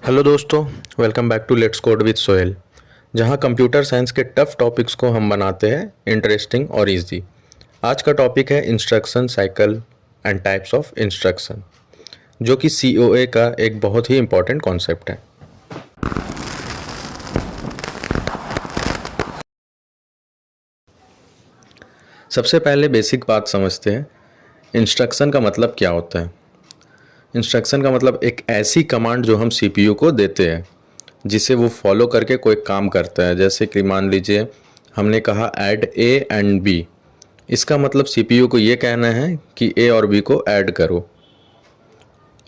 Hello दोस्तों, welcome back to let's code with Sohail. जहां computer science के टफ टॉपिक्स को हम बनाते हैं इंटरेस्टिंग और इजी। आज का टॉपिक है instruction cycle and types of instruction, जो कि सीओए का एक बहुत ही इम्पॉर्टेंट कॉन्सेप्ट है। सबसे पहले बेसिक बात समझते हैं, इंस्ट्रक्शन का मतलब क्या होता है। इंस्ट्रक्शन का मतलब एक ऐसी कमांड जो हम सीपीयू को देते हैं, जिसे वो फॉलो करके कोई काम करता है। जैसे कि मान लीजिए हमने कहा ऐड ए एंड बी, इसका मतलब सीपीयू को ये कहना है कि ए और बी को ऐड करो।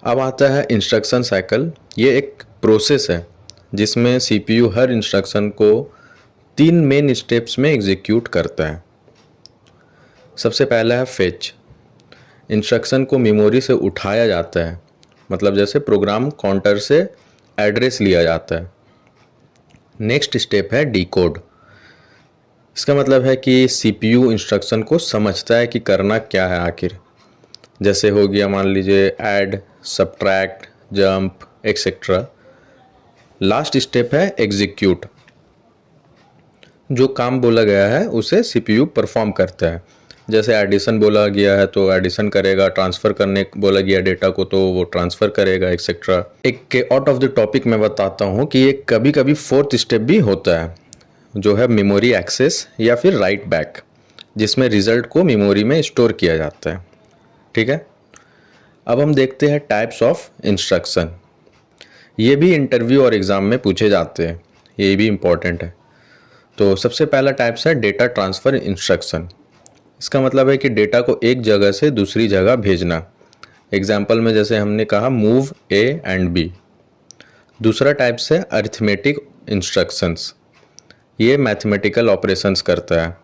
अब आता है इंस्ट्रक्शन साइकिल। ये एक प्रोसेस है जिसमें सीपीयू हर इंस्ट्रक्शन को 3 मेन स्टेप्स में एग्जीक्यूट करता है। सबसे पहला है फेच। इंस्ट्रक्शन को मेमोरी से उठाया जाता है, मतलब जैसे प्रोग्राम काउंटर से एड्रेस लिया जाता है। नेक्स्ट स्टेप है डिकोड। इसका मतलब है कि सीपीयू इंस्ट्रक्शन को समझता है कि करना क्या है आखिर। जैसे हो गया मान लीजिए add, subtract, jump etcetera. Last step है एग्जीक्यूट। जो काम बोला गया है उसे सीपीयू परफॉर्म करता है। जैसे एडिशन बोला गया है तो एडिशन करेगा, ट्रांसफ़र करने बोला गया डेटा को तो वो ट्रांसफ़र करेगा एक्सेट्रा। एक आउट ऑफ द टॉपिक मैं बताता हूँ कि ये कभी कभी फोर्थ स्टेप भी होता है, जो है मेमोरी एक्सेस या फिर राइट बैक, जिसमें रिजल्ट को मेमोरी में स्टोर किया जाता है। ठीक है, अब हम देखते हैं टाइप्स ऑफ इंस्ट्रक्शन। ये भी इंटरव्यू और एग्ज़ाम में पूछे जाते हैं, ये भी इम्पॉर्टेंट है। तो सबसे पहला टाइप्स है डेटा ट्रांसफ़र इंस्ट्रक्शन। इसका मतलब है कि डेटा को एक जगह से दूसरी जगह भेजना। एग्जाम्पल में जैसे हमने कहा मूव ए एंड बी। दूसरा टाइप्स है अरिथमेटिक इंस्ट्रक्शंस। ये मैथमेटिकल ऑपरेशंस करता है,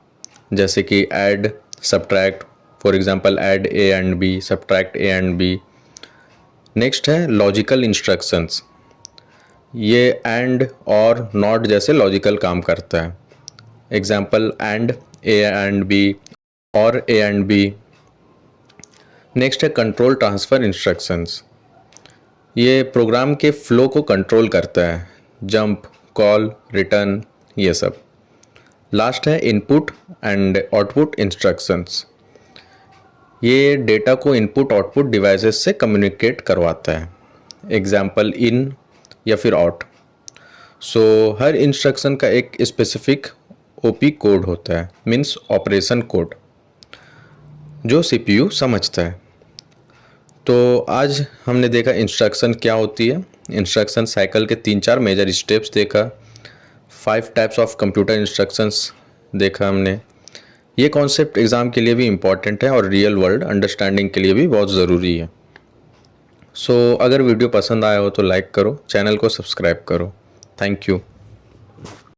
जैसे कि add, subtract. For example add A and B, subtract A and B. Next है लॉजिकल इंस्ट्रक्शंस। ये एंड और नॉट जैसे लॉजिकल काम करता है। Example and A and B और ए एंड बी। नेक्स्ट है कंट्रोल ट्रांसफ़र इंस्ट्रक्शंस। ये प्रोग्राम के फ्लो को कंट्रोल करता है, जंप, कॉल, रिटर्न, ये सब। लास्ट है इनपुट एंड आउटपुट इंस्ट्रक्शंस। ये डेटा को इनपुट आउटपुट डिवाइसेस से कम्युनिकेट करवाता है। एग्जाम्पल इन या फिर आउट। सो हर इंस्ट्रक्शन का एक स्पेसिफिक ओपी कोड होता है, मीन्स ऑपरेशन कोड, जो सीपीयू समझता है। तो आज हमने देखा इंस्ट्रक्शन क्या होती है, इंस्ट्रक्शन साइकिल के 3-4 मेजर स्टेप्स देखा, 5 टाइप्स ऑफ कंप्यूटर इंस्ट्रक्शंस देखा हमने। ये कॉन्सेप्ट एग्ज़ाम के लिए भी इम्पॉर्टेंट है और रियल वर्ल्ड अंडरस्टैंडिंग के लिए भी बहुत ज़रूरी है। सो अगर वीडियो पसंद आया हो तो लाइक करो, चैनल को सब्सक्राइब करो। Thank you.